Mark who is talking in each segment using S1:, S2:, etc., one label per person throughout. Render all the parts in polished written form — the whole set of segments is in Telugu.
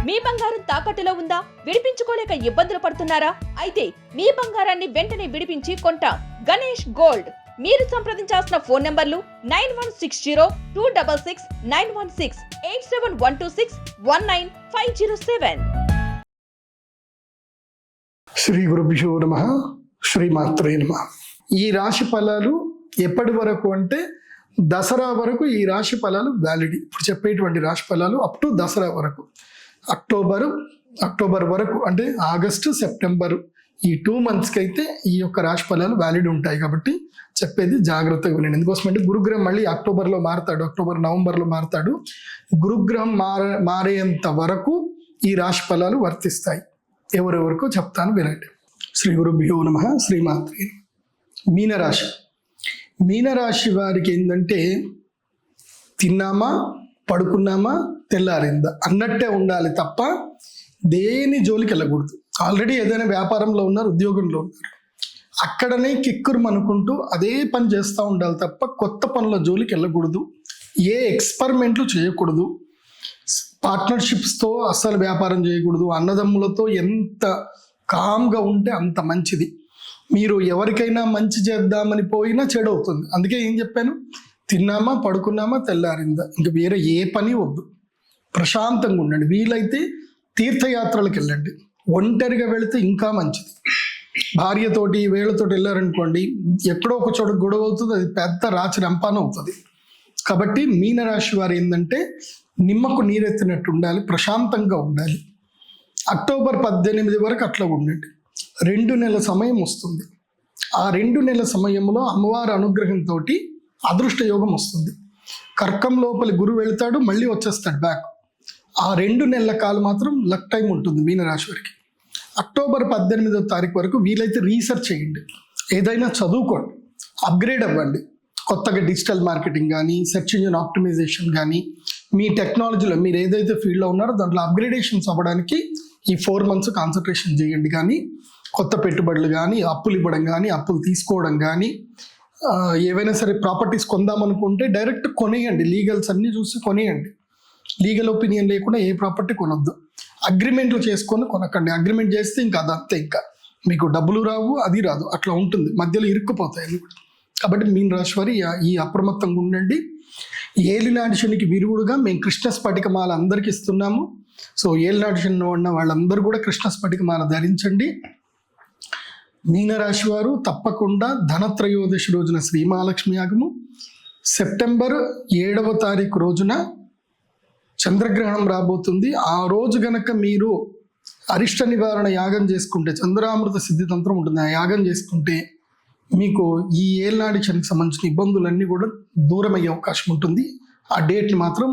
S1: మీ బంగారం తాకట్టులో ఉందా? విడిపించుకోలేక ఇబ్బందులు పడుతున్నారా? అయితే మీ బంగారాన్ని వెంటనే విడిపించి కొంటాం. గణేష్ గోల్డ్. మీరు సంప్రదించాల్సిన ఫోన్ నంబర్లు 9160-266-916, 8712619507.
S2: శ్రీ గురుభ్యో నమః. శ్రీమాత్రే నమః. ఈ రాశి ఫలాలు ఎప్పటి వరకు అంటే దసరా వరకు ఈ రాశి ఫలాలు వ్యాలిడ్. ఇప్పుడు చెప్పేటువంటి రాశి ఫలాలు అప్ టు దసరా వరకు, అక్టోబర్ వరకు, అంటే ఆగస్టు సెప్టెంబరు ఈ 2 monthsకి అయితే ఈ యొక్క రాశి ఫలాలు వ్యాలిడ్ ఉంటాయి. కాబట్టి చెప్పేది జాగ్రత్తగా వినండి. ఎందుకోసమంటే గురుగ్రహం మళ్ళీ అక్టోబర్లో మారుతాడు, నవంబర్లో మారుతాడు. గురుగ్రహం మారేంత వరకు ఈ రాశి ఫలాలు వర్తిస్తాయి. ఎవరెవరికో చెప్తాను వినండి. శ్రీ గురుభ్యో నమః. శ్రీమాత్రే. మీనరాశి వారికి ఏంటంటే తిన్నామా పడుకున్నామా తెల్లారిందా అన్నట్టే ఉండాలి తప్ప దేని జోలికి వెళ్ళకూడదు. ఆల్రెడీ ఏదైనా వ్యాపారంలో ఉన్నారు, ఉద్యోగంలో ఉన్నారు, అక్కడనే కిక్కురు అనుకుంటూ అదే పని చేస్తూ ఉండాలి తప్ప కొత్త పనుల జోలికి వెళ్ళకూడదు. ఏ ఎక్స్పెరిమెంట్లు చేయకూడదు. పార్ట్నర్షిప్స్తో అస్సలు వ్యాపారం చేయకూడదు. అన్నదమ్ములతో ఎంత కామ్గా ఉంటే అంత మంచిది. మీరు ఎవరికైనా మంచి చేద్దామని పోయినా చెడు అవుతుంది. అందుకే ఏం చెప్పాను, తిన్నామా పడుకున్నామా తెల్లారిందా, ఇంకా వేరే ఏ పని వద్దు. ప్రశాంతంగా ఉండండి. వీలైతే తీర్థయాత్రలకు వెళ్ళండి. ఒంటరిగా వెళితే ఇంకా మంచిది. భార్యతోటి వీళ్ళతోటి వెళ్ళారనుకోండి, ఎక్కడో ఒక చోట గొడవ అవుతుంది, అది పెద్ద రాచి రంపాన అవుతుంది. కాబట్టి మీనరాశి వారు ఏంటంటే నిమ్మకు నీరెత్తినట్టు ఉండాలి, ప్రశాంతంగా ఉండాలి. అక్టోబర్ 18 వరకు అట్లా ఉండండి. 2 నెలల సమయం వస్తుంది. ఆ 2 నెలల సమయంలో అమ్మవారి అనుగ్రహంతో అదృష్ట యోగం వస్తుంది. కర్కం లోపలి గురువు వెళ్తాడు, మళ్ళీ వచ్చేస్తాడు బ్యాక్. ఆ 2 నెలల కాలం మాత్రం లక్ టైం ఉంటుంది మీనరాశి వారికి. అక్టోబర్ 18వ తారీఖు వరకు వీలైతే రీసెర్చ్ చేయండి, ఏదైనా చదువుకోండి, అప్గ్రేడ్ అవ్వండి. కొత్తగా డిజిటల్ మార్కెటింగ్ కానీ, సెర్చ్ ఇంజిన్ ఆప్టిమైజేషన్ కానీ, మీ టెక్నాలజీలో మీరు ఏదైతే ఫీల్డ్లో ఉన్నారో దాంట్లో అప్గ్రేడేషన్స్ అవ్వడానికి ఈ 4 months కాన్సన్ట్రేషన్ చేయండి. కానీ కొత్త పెట్టుబడులు కానీ, అప్పులు ఇవ్వడం కానీ, అప్పులు తీసుకోవడం కానీ, ఏవైనా సరే ప్రాపర్టీస్ కొందామనుకుంటే డైరెక్ట్ కొనేయండి. లీగల్స్ అన్నీ చూసి కొనేయండి. లీగల్ ఒపీనియన్ లేకుండా ఏ ప్రాపర్టీ కొనొద్దు. అగ్రిమెంట్లు చేసుకొని కొనకండి. అగ్రిమెంట్ చేస్తే ఇంకా అదంతే, ఇంకా మీకు డబ్బులు రావు, అది రాదు, అట్లా ఉంటుంది, మధ్యలో ఇరుక్కుపోతాయి. కాబట్టి మీన రాశి వారి ఈ అప్రమత్తంగా ఉండండి. ఏలినాటి శనికి విరుగుడుగా మేము కృష్ణ స్ఫటికమాల అందరికి ఇస్తున్నాము. సో ఏలినాటి శని ఉన్న వాళ్ళందరూ కూడా కృష్ణ స్ఫటికమాల ధరించండి. మీనరాశి వారు తప్పకుండా ధనత్రయోదశి రోజున శ్రీ మహాలక్ష్మి యాగము, సెప్టెంబర్ 7వ తారీఖు రోజున చంద్రగ్రహణం రాబోతుంది. ఆ రోజు గనక మీరు అరిష్ట నివారణ యాగం చేసుకుంటే, చంద్రామృత సిద్ధి తంత్రం ఉంటుంది, ఆ యాగం చేసుకుంటే మీకు ఈ ఏలినాటి శనికి సంబంధించిన ఇబ్బందులన్నీ కూడా దూరం అయ్యే అవకాశం ఉంటుంది. ఆ డేట్ని మాత్రం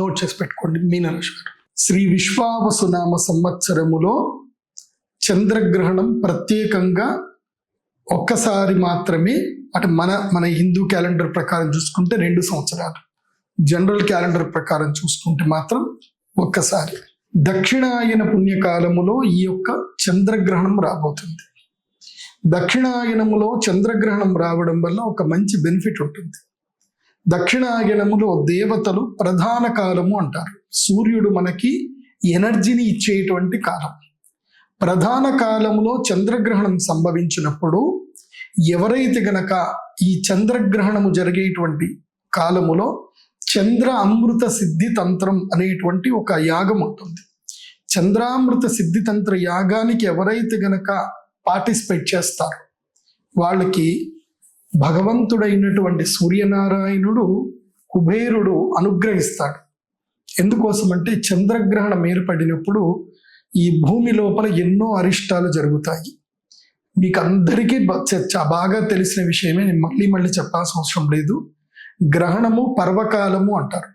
S2: నోట్ చేసి పెట్టుకోండి మీనరాశి వారు. శ్రీ విశ్వావసునామ సంవత్సరములో చంద్రగ్రహణం ప్రత్యేకంగా ఒక్కసారి మాత్రమే, అంటే మన హిందూ క్యాలెండర్ ప్రకారం చూసుకుంటే 2 సంవత్సరాలు, జనరల్ క్యాలెండర్ ప్రకారం చూసుకుంటే మాత్రం ఒక్కసారి. దక్షిణాయన పుణ్యకాలములో ఈ యొక్క చంద్రగ్రహణం రాబోతుంది. దక్షిణాయనములో చంద్రగ్రహణం రావడం వల్ల ఒక మంచి బెనిఫిట్ ఉంటుంది. దక్షిణాయనములో దేవతలు ప్రధాన కాలము అంటారు. సూర్యుడు మనకి ఎనర్జీని ఇచ్చేటువంటి కాలం. ప్రధాన కాలంలో చంద్రగ్రహణం సంభవించినప్పుడు ఎవరైతే గనక ఈ చంద్రగ్రహణము జరిగేటువంటి కాలములో చంద్ర అమృత సిద్ధి తంత్రం అనేటువంటి ఒక యాగం ఉంటుంది. చంద్రామృత సిద్ధి తంత్ర యాగానికి ఎవరైతే గనక పార్టిసిపేట్ చేస్తారో వాళ్ళకి భగవంతుడైనటువంటి సూర్యనారాయణుడు, కుబేరుడు అనుగ్రహిస్తాడు. ఎందుకోసమంటే చంద్రగ్రహణం ఏర్పడినప్పుడు ఈ భూమి లోపల ఎన్నో అరిష్టాలు జరుగుతాయి. మీకు అందరికీ బాగా తెలిసిన విషయమే, నేను మళ్ళీ చెప్పాల్సిన అవసరం లేదు. గ్రహణము పర్వకాలము అంటారు.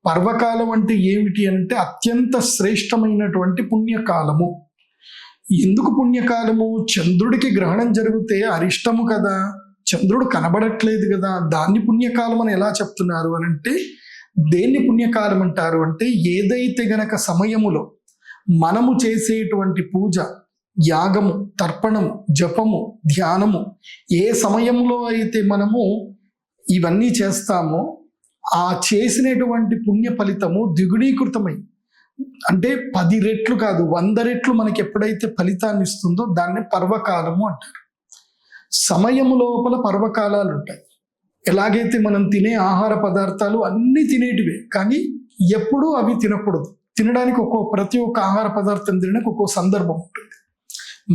S2: పర్వకాలం అంటే ఏమిటి అంటే అత్యంత శ్రేష్టమైనటువంటి పుణ్యకాలము. ఎందుకు పుణ్యకాలము? చంద్రుడికి గ్రహణం జరిగితే అరిష్టము కదా, చంద్రుడు కనబడట్లేదు కదా, దాన్ని పుణ్యకాలం అని ఎలా చెప్తున్నారు అని అంటే, దేన్ని పుణ్యకాలం అంటారు అంటే ఏదైతే గనక సమయములో మనము చేసేటువంటి పూజ, యాగము, తర్పణము, జపము, ధ్యానము ఏ సమయంలో అయితే మనము ఇవన్నీ చేస్తామో ఆ చేసినటువంటి పుణ్య ఫలితము ద్విగుణీకృతమై అంటే 10 రెట్లు కాదు 100 రెట్లు మనకి ఎప్పుడైతే ఫలితాన్ని ఇస్తుందో దాన్ని పర్వకాలము అంటారు. సమయం లోపల పర్వకాలాలు ఉంటాయి. ఎలాగైతే మనం తినే ఆహార పదార్థాలు అన్నీ తినేటివే, కానీ ఎప్పుడూ అవి తినకూడదు. తినడానికి ప్రతి ఒక్క ఆహార పదార్థం తినడానికి ఒక్కో సందర్భం ఉంటుంది.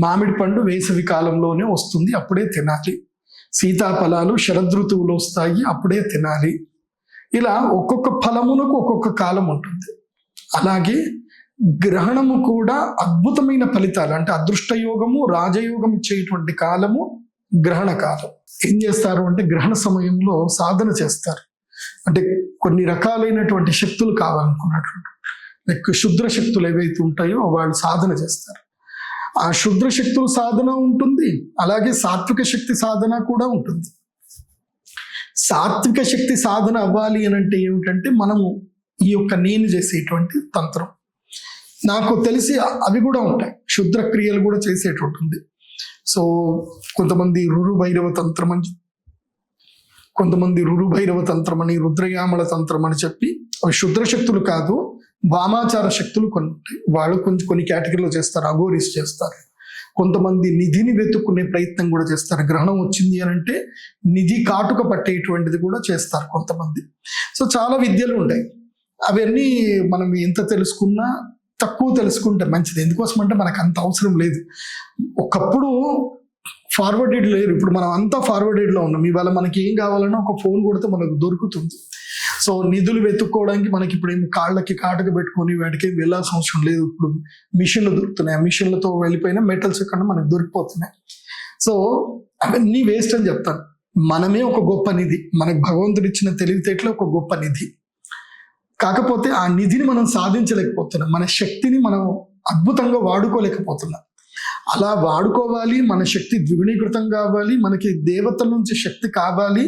S2: మామిడి పండు వేసవి కాలంలోనే వస్తుంది, అప్పుడే తినాలి. సీతాఫలాలు శరదృతువులో వస్తాయి, అప్పుడే తినాలి. ఇలా ఒక్కొక్క ఫలమునకు ఒక్కొక్క కాలం ఉంటుంది. అలాగే గ్రహణము కూడా అద్భుతమైన ఫలితాలు, అంటే అదృష్టయోగము రాజయోగం ఇచ్చేటువంటి కాలము గ్రహణ కాలం. ఏం చేస్తారు అంటే గ్రహణ సమయంలో సాధన చేస్తారు. అంటే కొన్ని రకాలైనటువంటి శక్తులు కావాలనుకున్నటువంటి లైక్ క్షుద్ర శక్తులు ఏవైతే ఉంటాయో వాళ్ళు సాధన చేస్తారు. ఆ క్షుద్ర శక్తుల సాధన ఉంటుంది, అలాగే సాత్విక శక్తి సాధన కూడా ఉంటుంది. సాత్విక శక్తి సాధన అవ్వాలి అని అంటే ఏమిటంటే మనము ఈ యొక్క నేను చేసేటువంటి తంత్రం, నాకు తెలిసి అవి కూడా ఉంటాయి, క్షుద్ర క్రియలు కూడా చేసేటువంటి. సో కొంతమంది రురుభైరవ తంత్రం అని, కొంతమంది రురుభైరవ తంత్రం అని, రుద్రయామల తంత్రం అని చెప్పి అవి క్షుద్ర శక్తులు కాదు, వామాచార శక్తులు కొన్ని ఉంటాయి. వాళ్ళు కొన్ని కేటగిరీలో చేస్తారు, అఘోరీస్ చేస్తారు. కొంతమంది నిధిని వెతుక్కునే ప్రయత్నం కూడా చేస్తారు. గ్రహణం వచ్చింది అని అంటే నిధి కాటుక పట్టేటువంటిది కూడా చేస్తారు కొంతమంది. సో చాలా విద్యలు ఉంటాయి. అవన్నీ మనం ఎంత తెలుసుకున్నా తక్కువ తెలుసుకుంటే మంచిది. ఎందుకోసం అంటే మనకు అంత అవసరం లేదు. ఒకప్పుడు ఫార్వర్డెడ్ లేరు, ఇప్పుడు మనం అంతా ఫార్వర్డెడ్లో ఉన్నాం. ఇవాళ మనకి ఏం కావాలన్నా ఒక ఫోన్ కొడితే మనకు దొరుకుతుంది. సో నిధులు వెతుక్కోవడానికి మనకి ఇప్పుడు ఏం కాళ్ళకి కాటుక పెట్టుకొని వాటికి వెళ్ళాల్సిన అవసరం లేదు. ఇప్పుడు మిషన్లు దొరుకుతున్నాయి, ఆ మిషన్లతో వెళ్ళిపోయిన మెటల్స్ ఎక్కడ మనకు దొరికిపోతున్నాయి. సో అవన్నీ వేస్ట్ అని చెప్తాను. మనమే ఒక గొప్ప నిధి, మనకు భగవంతుడు ఇచ్చిన తెలివితేటలో ఒక గొప్ప నిధి. కాకపోతే ఆ నిధిని మనం సాధించలేకపోతున్నాం, మన శక్తిని మనం అద్భుతంగా వాడుకోలేకపోతున్నాం. అలా వాడుకోవాలి, మన శక్తి ద్విగుణీకృతం కావాలి, మనకి దేవతల నుంచి శక్తి కావాలి.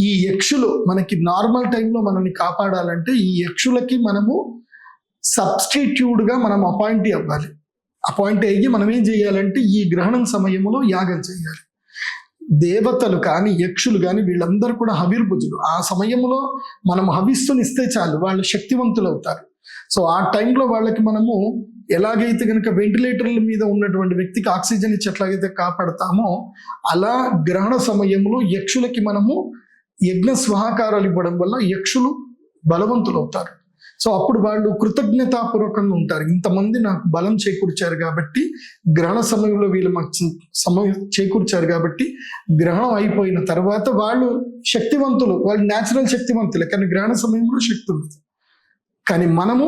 S2: ఈ యక్షులు మనకి నార్మల్ టైంలో మనల్ని కాపాడాలంటే ఈ యక్షులకి మనము సబ్స్టిట్యూట్గా మనం అపాయింట్ అవ్వాలి. అపాయింట్ అయ్యి మనం ఏం చేయాలంటే ఈ గ్రహణం సమయంలో యాగం చేయాలి. దేవతలు కానీ యక్షులు కానీ వీళ్ళందరూ కూడా హవిర్భుజులు. ఆ సమయంలో మనం హవిస్సునిస్తే చాలు వాళ్ళు శక్తివంతులు అవుతారు. సో ఆ టైంలో వాళ్ళకి మనము ఎలాగైతే కనుక వెంటిలేటర్ల మీద ఉన్నటువంటి వ్యక్తికి ఆక్సిజన్ ఇచ్చి ఎట్లాగైతే కాపాడతామో అలా గ్రహణ సమయంలో యక్షులకి మనము యజ్ఞ స్వాహాకారాలు ఇవ్వడం వల్ల యక్షులు బలవంతులు అవుతారు. సో అప్పుడు వాళ్ళు కృతజ్ఞతాపూర్వకంగా ఉంటారు. ఇంతమంది నాకు బలం చేకూర్చారు కాబట్టి, గ్రహణ సమయంలో వీళ్ళు మాకు సమయం చేకూర్చారు కాబట్టి గ్రహణం అయిపోయిన తర్వాత వాళ్ళు శక్తివంతులు, వాళ్ళు న్యాచురల్ శక్తివంతులే, కానీ గ్రహణ సమయంలో శక్తి ఉంది. కానీ మనము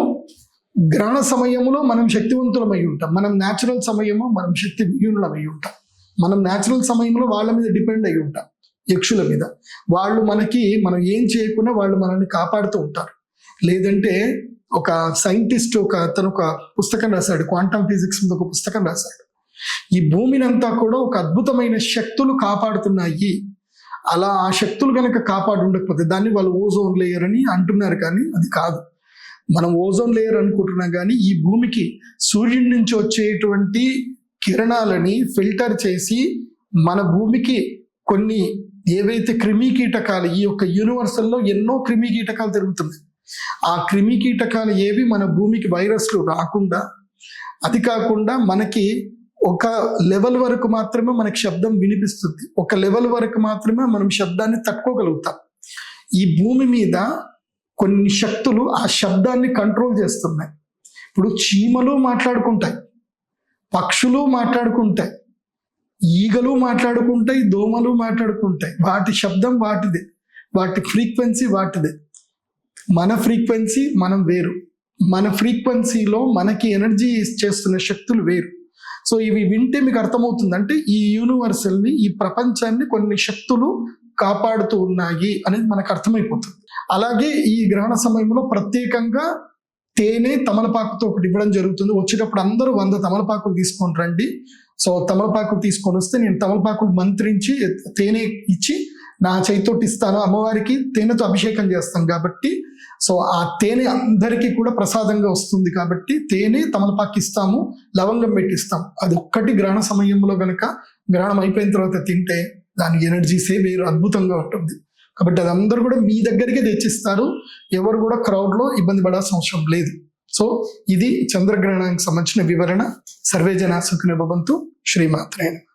S2: గ్రహణ సమయంలో మనం శక్తివంతులమై ఉంటాం, మనం న్యాచురల్ సమయంలో మనం శక్తి విహీనులమై ఉంటాం. మనం న్యాచురల్ సమయంలో వాళ్ళ మీద డిపెండ్ అయి ఉంటాం, యక్షుల మీద. వాళ్ళు మనం ఏం చేయకుండా వాళ్ళు మనల్ని కాపాడుతూ ఉంటారు. లేదంటే ఒక సైంటిస్ట్ అతను ఒక పుస్తకం రాశాడు, క్వాంటమ్ ఫిజిక్స్ మీద ఒక పుస్తకం రాశాడు. ఈ భూమిని అంతా కూడా ఒక అద్భుతమైన శక్తులు కాపాడుతున్నాయి. అలా ఆ శక్తులు కనుక కాపాడు ఉండకపోతే దాన్ని వాళ్ళు ఓజోన్ లేయర్ అని అంటున్నారు, కానీ అది కాదు. మనం ఓజోన్ లేయర్ అనుకుంటున్నాం, కానీ ఈ భూమికి సూర్యుడి నుంచి వచ్చేటువంటి కిరణాలని ఫిల్టర్ చేసి మన భూమికి కొన్ని ఏవైతే క్రిమి కీటకాలు, ఈ యొక్క యూనివర్సల్లో ఎన్నో క్రిమి కీటకాలు తిరుగుతున్నాయి. ఆ క్రిమి కీటకాలు ఏవి మన భూమికి వైరస్లు రాకుండా, అది కాకుండా మనకి ఒక లెవెల్ వరకు మాత్రమే మనకి శబ్దం వినిపిస్తుంది, ఒక లెవెల్ వరకు మాత్రమే మనం శబ్దాన్ని తట్టుకోగలుగుతాం. ఈ భూమి మీద కొన్ని శక్తులు ఆ శబ్దాన్ని కంట్రోల్ చేస్తున్నాయి. ఇప్పుడు చీమలు మాట్లాడుకుంటాయి, పక్షులు మాట్లాడుకుంటాయి, ఈగలు మాట్లాడుకుంటాయి, దోమలు మాట్లాడుకుంటాయి. వాటి శబ్దం వాటిదే, వాటి ఫ్రీక్వెన్సీ వాటిదే. మన ఫ్రీక్వెన్సీ మనం వేరు, మన ఫ్రీక్వెన్సీలో మనకి ఎనర్జీ చేస్తున్న శక్తులు వేరు. సో ఇవి వింటే మీకు అర్థమవుతుంది, అంటే ఈ యూనివర్సల్ని, ఈ ప్రపంచాన్ని కొన్ని శక్తులు కాపాడుతూ ఉన్నాయి అనేది మనకు అర్థమైపోతుంది. అలాగే ఈ గ్రహణ సమయంలో ప్రత్యేకంగా తేనె తమలపాకుతో ఒకటి ఇవ్వడం జరుగుతుంది. వచ్చేటప్పుడు అందరూ 100 తమలపాకులు తీసుకొని రండి. సో తమలపాకులు తీసుకొని వస్తే నేను తమలపాకులు మంత్రించి తేనె ఇచ్చి నా చేతితోటి ఇస్తాను, అమ్మవారికి తేనెతో అభిషేకం చేస్తాను కాబట్టి సో ఆ తేనె అందరికీ కూడా ప్రసాదంగా వస్తుంది. కాబట్టి తేనె తమలపాకు ఇస్తాము, లవంగం పెట్టిస్తాం. అది ఒక్కటి గ్రహణ సమయంలో కనుక గ్రహణం అయిపోయిన తర్వాత తింటే దాని ఎనర్జీసే వేరు, అద్భుతంగా ఉంటుంది. కాబట్టి అది అందరూ కూడా మీ దగ్గరికి తెచ్చిస్తారు, ఎవరు కూడా క్రౌడ్లో ఇబ్బంది పడాల్సిన అవసరం లేదు. సో ఇది చంద్రగ్రహణానికి సంబంధించిన వివరణ. సర్వే జనా సుఖినో భవంతు. శ్రీమాత్రే నమః.